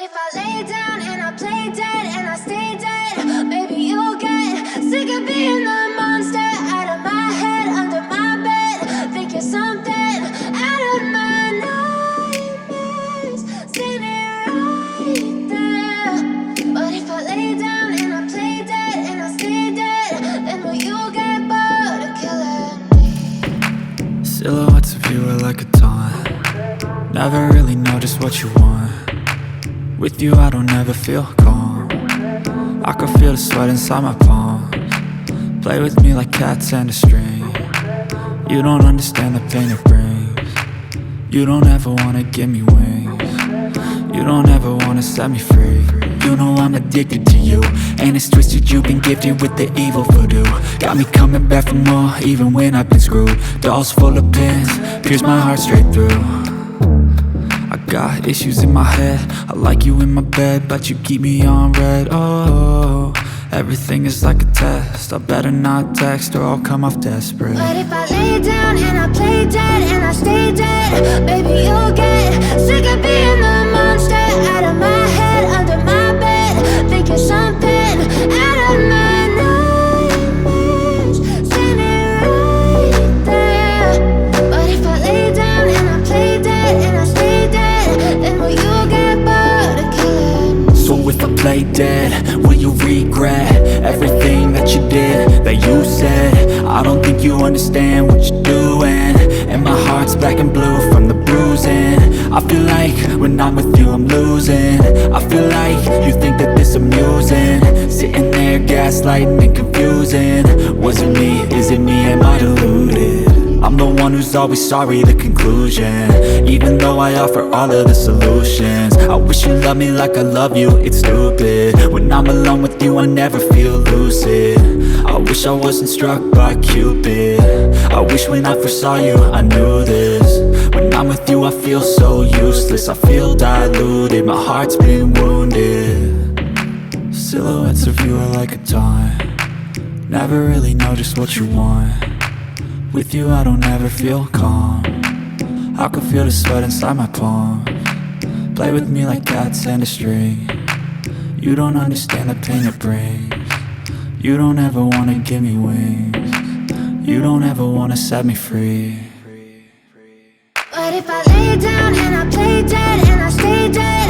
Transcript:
But if I lay down and I play dead and I stay dead, maybe you'll get sick of being the monster out of my head, under my bed. Think you're something out of my nightmares, standing right there. But if I lay down and I play dead and I stay dead, then will you get bored of killing me? Silhouettes of you are like a taunt. Never really know just what you want. With you I don't ever feel calm. I can feel the sweat inside my palms. Play with me like cats and a string. You don't understand the pain it brings. You don't ever wanna give me wings. You don't ever wanna set me free. You know I'm addicted to you, and it's twisted, you've been gifted with the evil voodoo. Got me coming back for more, even when I've been screwed. Dolls full of pins, pierce my heart straight through. I got issues in my head, I like you in my bed, but you keep me on red. Oh, everything is like a test, I better not text or I'll come off desperate. But if I lay down and I play dead and I stay dead, baby you'll get sick of being the monster out of my head, under my bed. Think you're something out of my nightmares, standing right there. But if I lay down and I play dead and I stay dead, then will you get bored of killing me? So if I play dead, will you regret everything that you did, that you said? I don't think you understand what you're doing, and my heart's black and blue from the bruising. I feel like when I'm with you I'm losing. I feel like you think that this amusing, sitting there gaslighting and confusing. Was it me? Is it me? Am I deluded? I'm the one who's always sorry, the conclusion, even though I offer all of the solutions. I wish you loved me like I love you, it's stupid. When I'm alone with you I never feel lucid. I wish I wasn't struck by Cupid. I wish when I first saw you I knew this. When I'm with you I feel so useless, I feel diluted, my heart's been wounded. Silhouettes of you are like a taunt. Never really know just what you want. With you I don't ever feel calm. I can feel the sweat inside my palms. Play with me like cats and a string. You don't understand the pain it brings. You don't ever wanna give me wings. You don't ever wanna set me free. But if I lay down and I play dead and I stay dead,